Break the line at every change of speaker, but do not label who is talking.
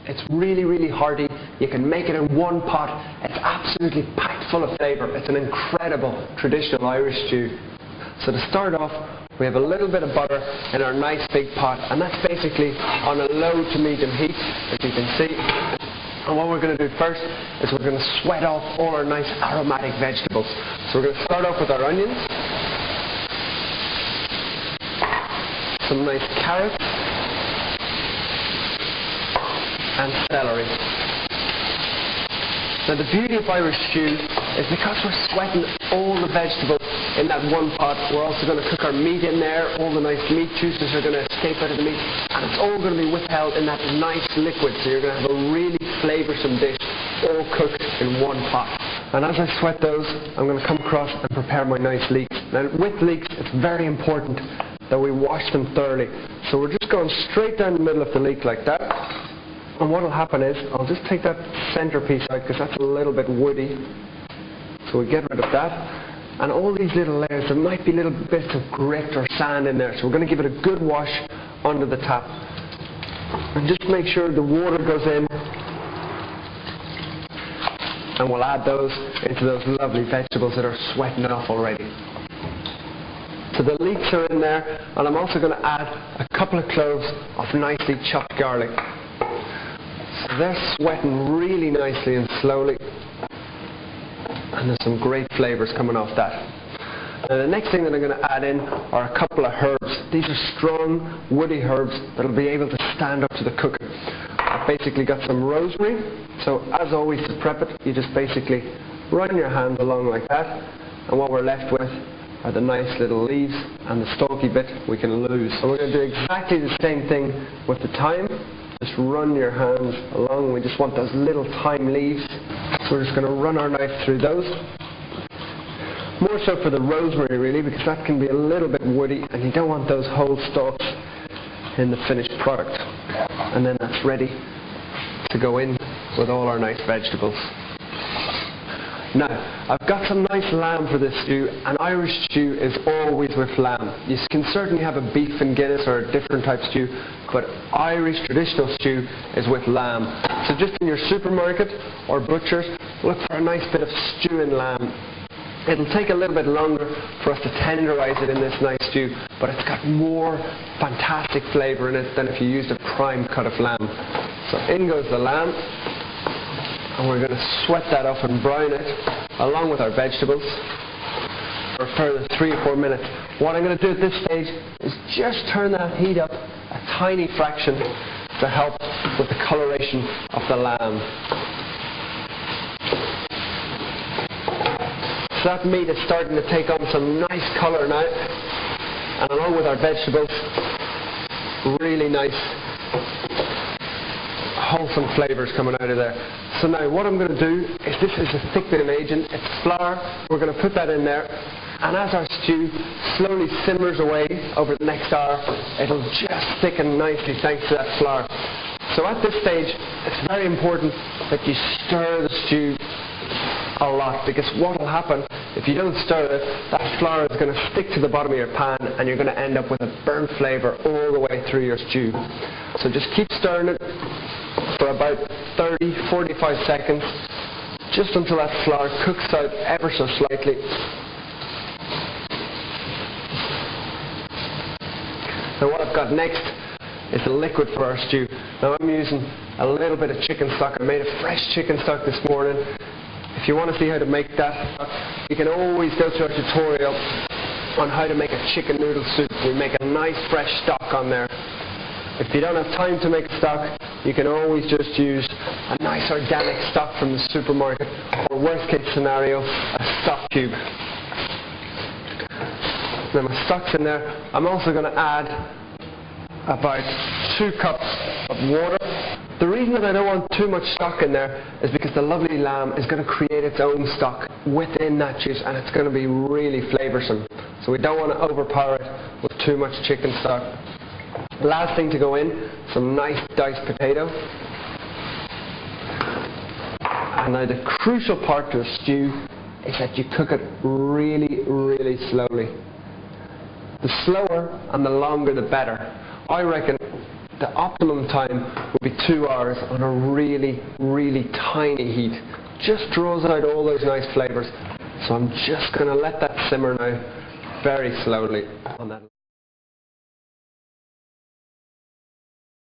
It's really, really hearty. You can make it in one pot. It's absolutely packed full of flavour. It's an incredible traditional Irish stew. So to start off, we have a little bit of butter in our nice big pot, and that's basically on a low to medium heat, as you can see. And what we're going to do first is we're going to sweat off all our nice aromatic vegetables. So we're going to start off with our onions, some nice carrots, and celery. Now the beauty of Irish stew is because we're sweating all the vegetables in that one pot, we're also going to cook our meat in there. All the nice meat juices are going to escape out of the meat, and it's all going to be withheld in that nice liquid, so you're going to have a really flavoursome dish all cooked in one pot. And as I sweat those, I'm going to come across and prepare my nice leeks. Now with leeks, it's very important that we wash them thoroughly. So we're just going straight down the middle of the leek like that. And what will happen is, I'll just take that centre piece out because that's a little bit woody. So we get rid of that. And all these little layers, there might be little bits of grit or sand in there. So we're going to give it a good wash under the tap. And just make sure the water goes in. And we'll add those into those lovely vegetables that are sweating off already. So the leeks are in there, and I'm also going to add a couple of cloves of nicely chopped garlic. So they're sweating really nicely and slowly, and there's some great flavours coming off that. Now the next thing that I'm going to add in are a couple of herbs. These are strong, woody herbs that will be able to stand up to the cooking. I've basically got some rosemary, so as always to prep it, you just basically run your hand along like that, and what we're left with are the nice little leaves, and the stalky bit we can lose. So we're going to do exactly the same thing with the thyme. Just run your hands along. We just want those little thyme leaves. So we're just going to run our knife through those. More so for the rosemary really, because that can be a little bit woody and you don't want those whole stalks in the finished product. And then that's ready to go in with all our nice vegetables. Now, I've got some nice lamb for this stew, and Irish stew is always with lamb. You can certainly have a beef and Guinness or a different type stew, but Irish traditional stew is with lamb. So just in your supermarket or butcher's, look for a nice bit of stewing lamb. It'll take a little bit longer for us to tenderize it in this nice stew, but it's got more fantastic flavour in it than if you used a prime cut of lamb. So in goes the lamb. And we're going to sweat that off and brown it along with our vegetables for a further 3 or 4 minutes. What I'm going to do at this stage is just turn that heat up a tiny fraction to help with the coloration of the lamb. So that meat is starting to take on some nice colour now, and along with our vegetables, really nice wholesome flavours coming out of there. So now what I'm going to do is, this is a thickening agent, it's flour. We're going to put that in there, and as our stew slowly simmers away over the next hour, it'll just thicken nicely thanks to that flour. So at this stage, it's very important that you stir the stew a lot, because what will happen if you don't stir it, that flour is going to stick to the bottom of your pan and you're going to end up with a burnt flavour all the way through your stew. So just keep stirring it for about 30-45 seconds, just until that flour cooks out ever so slightly. Now what I've got next is the liquid for our stew. Now I'm using a little bit of chicken stock. I made a fresh chicken stock this morning. If you want to see how to make that, you can always go to our tutorial on how to make a chicken noodle soup. We make a nice fresh stock on there. If you don't have time to make stock, you can always just use a nice organic stock from the supermarket, or worst case scenario, a stock cube. Now my stock's in there. I'm also going to add about 2 cups of water. The reason that I don't want too much stock in there is because the lovely lamb is going to create its own stock within that juice, and it's going to be really flavoursome. So we don't want to overpower it with too much chicken stock. Last thing to go in, some nice diced potato. And now the crucial part to a stew is that you cook it really, really slowly. The slower and the longer the better. I reckon the optimum time would be 2 hours on a really, really tiny heat. Just draws out all those nice flavours. So I'm just going to let that simmer now very slowly on that.